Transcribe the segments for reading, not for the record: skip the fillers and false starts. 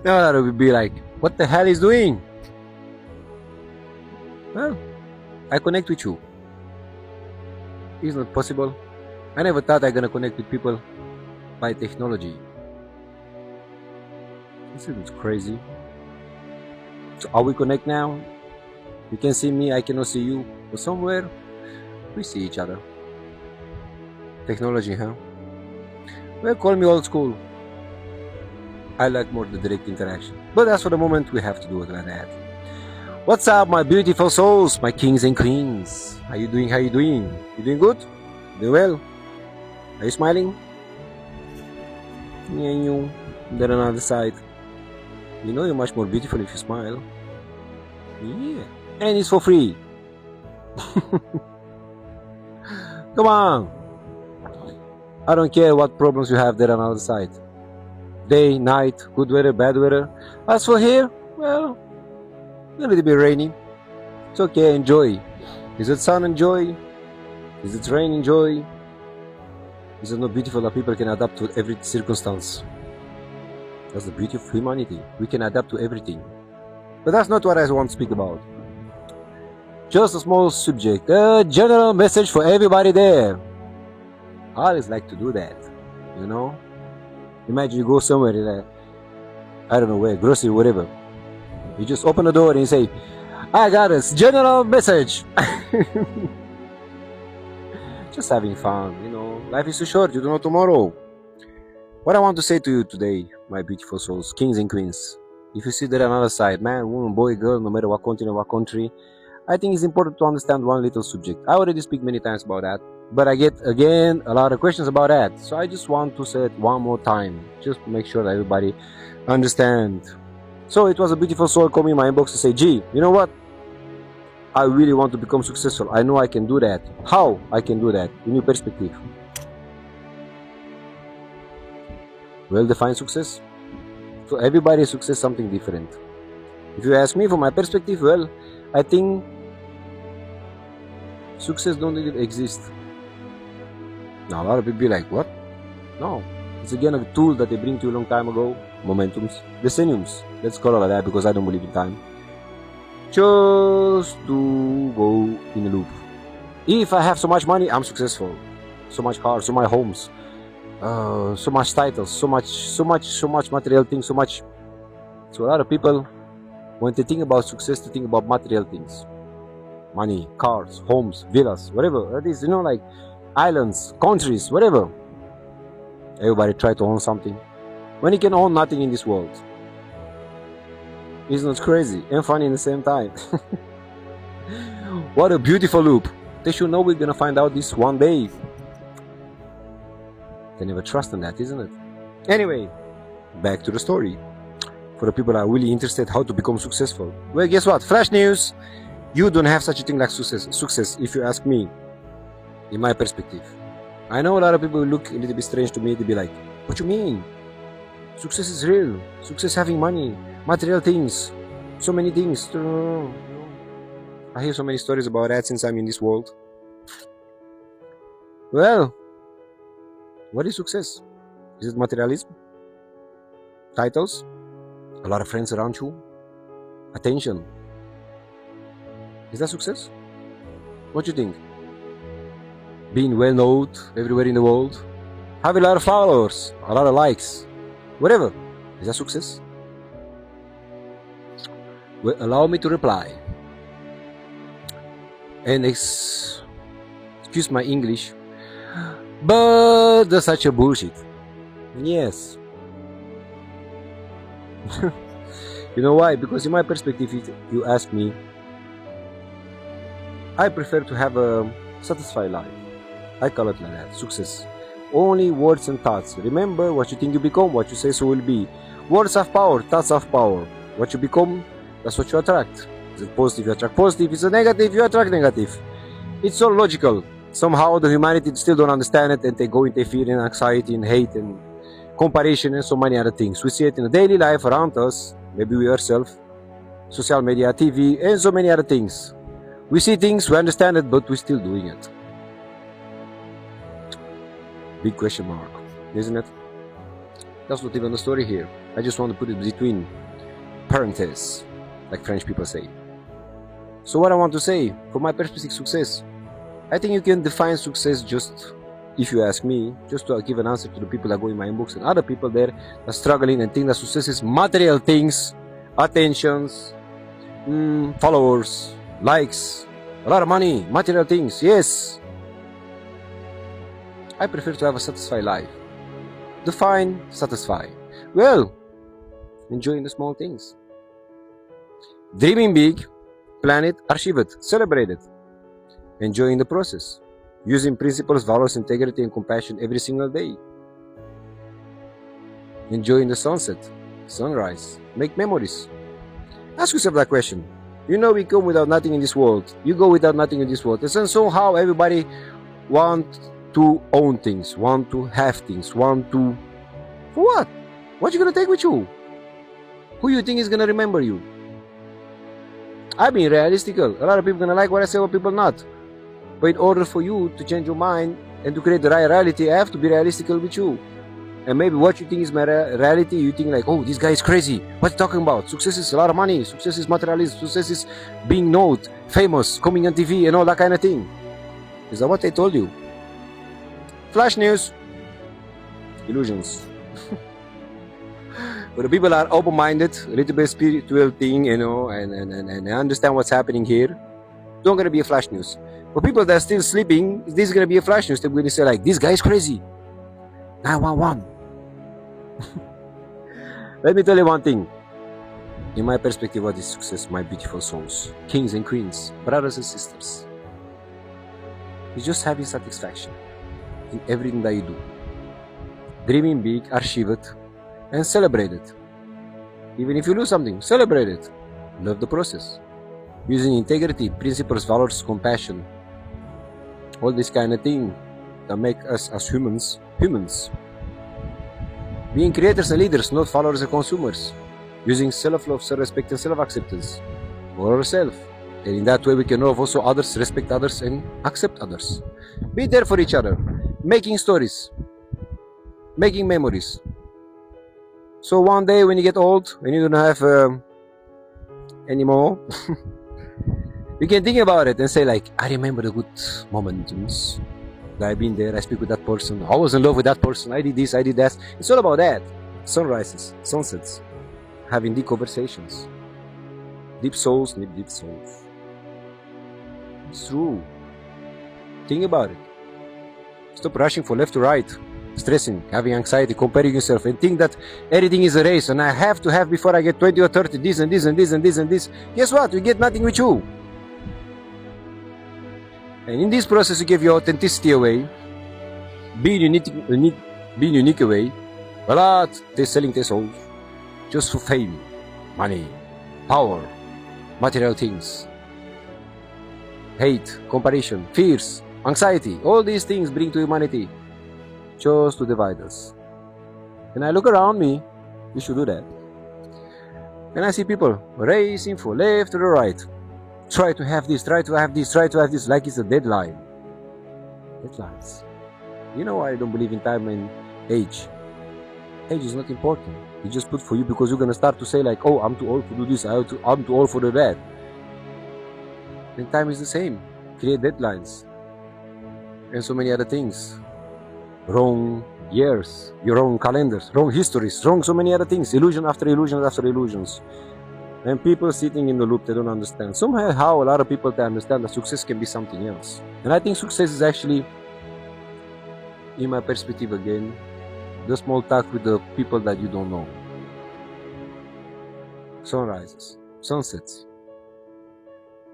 Now that would be like, what the hell is doing? Well, I connect with you. It's not possible. I never thought I'm gonna connect with people by technology. This is crazy. So are we connect now? You can see me, I cannot see you. But somewhere, we see each other. Technology, huh? Well, call me old school. I like more the direct interaction. But as for the moment, we have to do it like that. What's up, my beautiful souls, my kings and queens? How you doing? How you doing? You doing good? Doing well? Are you smiling? Yeah, you. Then on the other side. You know you're much more beautiful if you smile. Yeah. And it's for free. Come on. I don't care what problems you have there on the other side. Day, night, good weather, bad weather. As for here, well, a little bit rainy. It's okay, enjoy. Is it sun, enjoy? Is it rain, enjoy? Is it not beautiful that people can adapt to every circumstance? That's the beauty of humanity. We can adapt to everything. But that's not what I want to speak about. Just a small subject, a general message for everybody there. I always like to do that, you know? Imagine you go somewhere, like, I don't know where, grocery, whatever. You just open the door and you say, I got a general message. Just having fun, you know. Life is too short, you don't know tomorrow. What I want to say to you today, my beautiful souls, kings and queens, if you see there another side, man, woman, boy, girl, no matter what continent, what country, I think it's important to understand one little subject. I already speak many times about that, but I get, again, a lot of questions about that. So I just want to say it one more time, just to make sure that everybody understands. So it was a beautiful soul call me in my inbox to say, gee, you know what? I really want to become successful. I know I can do that. How I can do that? In your perspective. Well defined success. So everybody's success something different. If you ask me from my perspective, well, I think success don't really exist. Now a lot of people be like, what? No. It's again a tool that they bring to you a long time ago. Momentums. Decenniums. Let's call it like that because I don't believe in time. Just to go in a loop. If I have so much money, I'm successful. So much cars, so much homes, so much titles, so much material things, so much. So a lot of people, when they think about success, they think about material things. Money, cars, homes, villas, whatever it is, you know, like islands, countries, whatever. Everybody try to own something. When you can own nothing in this world. It's not crazy and funny in the same time. What a beautiful loop. They should know we're gonna find out this one day. They never trust in that, isn't it? Anyway, back to the story. For the people that are really interested how to become successful. Well, guess what? Flash news. You don't have such a thing like success, if you ask me. In my perspective. I know a lot of people will look a little bit strange to me. They'll be like, what you mean? Success is real. Success having money. Material things. So many things. I hear so many stories about that since I'm in this world. Well, what is success? Is it materialism? Titles? A lot of friends around you? Attention? Is that success? What do you think? Being well known everywhere in the world? Have a lot of followers? A lot of likes? Whatever. Is that success? Well, allow me to reply. And excuse my English, but that's such a bullshit. Yes. You know why? Because in my perspective, if you ask me, I prefer to have a satisfied life. I call it like that, success. Only words and thoughts. Remember, what you think you become, what you say so will be. Words have power, thoughts have power. What you become, that's what you attract. Is it positive, you attract positive. Is it negative, you attract negative. It's all logical. Somehow the humanity still don't understand it, and they go into fear and anxiety and hate and comparison and so many other things. We see it in the daily life around us, maybe we ourselves, social media, TV, and so many other things. We see things, we understand it, but we're still doing it. Big question mark, isn't it? That's not even the story here. I just want to put it between parentheses, like French people say. So what I want to say, from my perspective, success, I think you can define success just, if you ask me, just to give an answer to the people that go in my inbox and other people there that are struggling and think that success is material things, attentions, followers, likes, a lot of money, material things. Yes, I prefer to have a satisfied life. Define satisfy. Well, enjoying the small things. Dreaming big, plan it, achieve it, celebrate it. Enjoying the process. Using principles, values, integrity, and compassion every single day. Enjoying the sunset, sunrise. Make memories. Ask yourself that question. You know we come without nothing in this world. You go without nothing in this world. And somehow everybody want to own things, want to have things, want to... For what? What you gonna take with you? Who you think is gonna remember you? I mean realistical. A lot of people gonna like what I say, what people not. But in order for you to change your mind and to create the right reality, I have to be realistical with you. And maybe what you think is my reality, you think like, oh, this guy is crazy. What's he talking about? Success is a lot of money. Success is materialism. Success is being known, famous, coming on TV and all that kind of thing. Is that what I told you? Flash news. Illusions. But the people are open-minded, a little bit spiritual thing, you know, and understand what's happening here. Don't gonna be a flash news. For people that are still sleeping, this is gonna be a flash news. They're gonna say like, this guy is crazy. 911. Let me tell you one thing. In my perspective, what is success, my beautiful souls, kings and queens, brothers and sisters? It's just having satisfaction in everything that you do. Dreaming big, achieve it, and celebrate it. Even if you lose something, celebrate it. Love the process. Using integrity, principles, values, compassion, all this kind of thing that make us as humans, humans. Being creators and leaders, not followers and consumers. Using self-love, self-respect, and self-acceptance for ourselves. And in that way we can love also others, respect others, and accept others. Be there for each other. Making stories. Making memories. So one day when you get old and you don't have any more, you can think about it and say like, I remember the good moments that I've been there, I speak with that person, I was in love with that person, I did this, I did that. It's all about that. Sunrises, sunsets, having deep conversations. Deep souls need deep souls. It's true. Think about it. Stop rushing from left to right, stressing, having anxiety, comparing yourself, and think that everything is a race and I have to have before I get 20 or 30 this and this and this and this and this. Guess what? You get nothing with you. And in this process you give your authenticity away, being unique away, but they're selling their souls just for fame, money, power, material things, hate, comparison, fears, anxiety. All these things bring to humanity just to divide us. And I look around me, you should do that. And I see people racing from left to the right. Try to have this, try to have this, try to have this, like it's a deadline. Deadlines. You know I don't believe in time and age. Age is not important. It's just put for you because you're gonna start to say like, oh, I'm too old to do this, I'm too old for that. And time is the same. Create deadlines. And so many other things. Wrong years, your wrong calendars, wrong histories, wrong so many other things. Illusion after illusions after illusions. And people sitting in the loop, they don't understand. Somehow a lot of people, they understand that success can be something else. And I think success is actually, in my perspective again, the small talk with the people that you don't know. Sunrises, sunsets,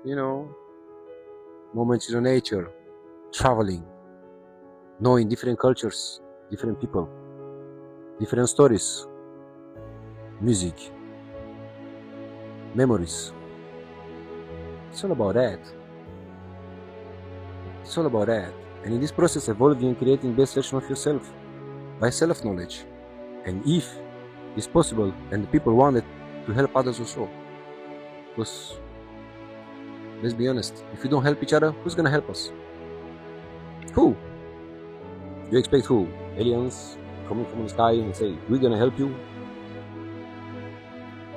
you know, moments in the nature, traveling, knowing different cultures, different people, different stories, music, memories. It's all about that. It's all about that. And in this process, evolving and creating the best version of yourself by self-knowledge. And if it's possible and the people want it, to help others also. Because, let's be honest, if we don't help each other, who's gonna help us? Who? You expect who? Aliens? coming from the sky and say, we're gonna help you.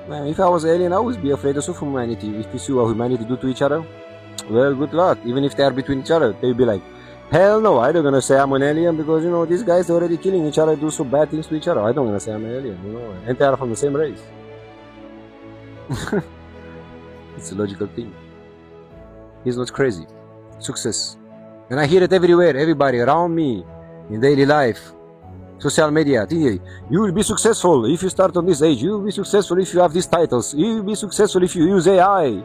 Man, if I was an alien, I would be afraid also of humanity. If you see what humanity do to each other, well, good luck. Even if they are between each other, they'll be like, hell no, I don't gonna say I'm an alien because, these guys are already killing each other, do so bad things to each other. I don't gonna say I'm an alien, and they are from the same race. It's a logical thing. He's not crazy. Success. And I hear it everywhere, everybody around me, in daily life, social media. You will be successful if you start on this age. You will be successful if you have these titles. You will be successful if you use AI.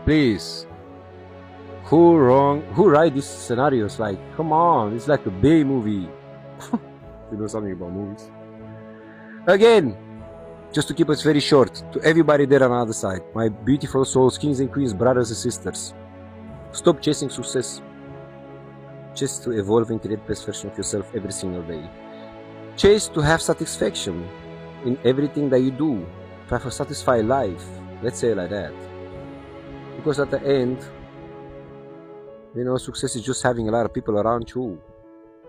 Please. Who write these scenarios? Like, come on, it's like a B movie. You know something about movies? Again, just to keep us very short, to everybody there on the other side, my beautiful souls, kings and queens, brothers and sisters, stop chasing success. Just to evolve and create the best version of yourself every single day. Chase to have satisfaction in everything that you do, to have a satisfied life, let's say like that. Because at the end, success is just having a lot of people around you,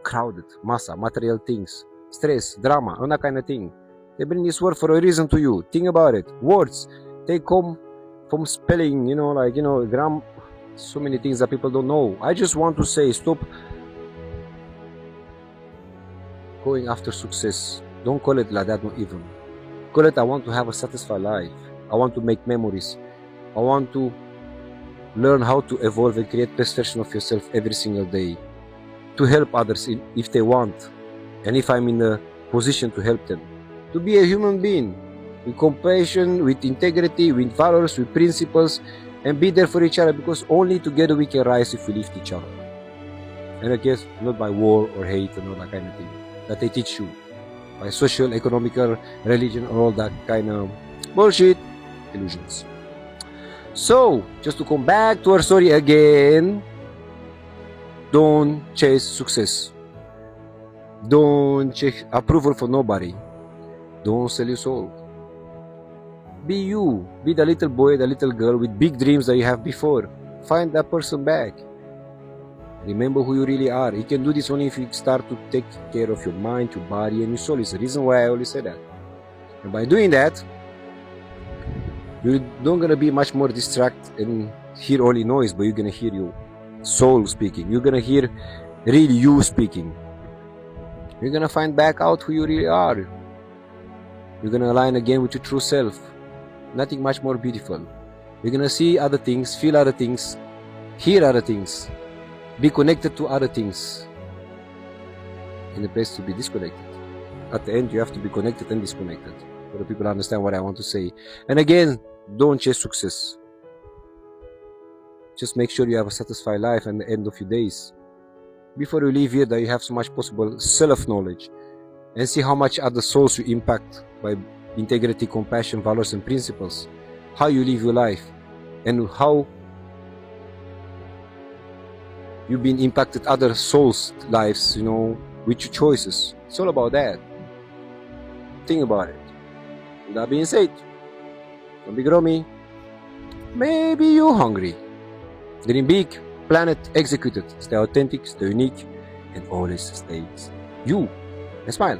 crowded, massa, material things, stress, drama, and that kind of thing. They bring this word for a reason to you. Think about it. Words, they come from spelling, grammar, so many things that people don't know. I just want to say, stop going after success. Don't call it like that, not even. Call it, I want to have a satisfied life. I want to make memories. I want to learn how to evolve and create the best version of yourself every single day. To help others if they want. And if I'm in a position to help them. To be a human being. With compassion, with integrity, with values, with principles. And be there for each other, because only together we can rise if we lift each other. And I guess not by war or hate and all that kind of thing that they teach you. By social, economical, religion, or all that kind of bullshit illusions. So, just to come back to our story again, don't chase success. Don't chase approval for nobody. Don't sell your soul. Be you. Be the little boy, the little girl with big dreams that you have before. Find that person back. Remember who you really are. You can do this only if you start to take care of your mind, your body, and your soul. It's the reason why I always say that. And by doing that, you're not going to be much more distracted and hear only noise, but you're going to hear your soul speaking. You're going to hear really you speaking. You're going to find back out who you really are. You're going to align again with your true self. Nothing much more beautiful. You're going to see other things, feel other things, hear other things, be connected to other things in a place to be disconnected. At the end, you have to be connected and disconnected for the people to understand what I want to say. And again, don't chase success. Just make sure you have a satisfied life at the end of your days. Before you leave here, that you have so much possible self-knowledge, and see how much other souls you impact by integrity, compassion, values, and principles. How you live your life, and how you've been impacted other souls' lives, with your choices. It's all about that. Think about it. With that being said, don't be grummy. Maybe you're hungry. Dream big, plan it, execute it. Stay authentic, stay unique, and always stay you. And smile.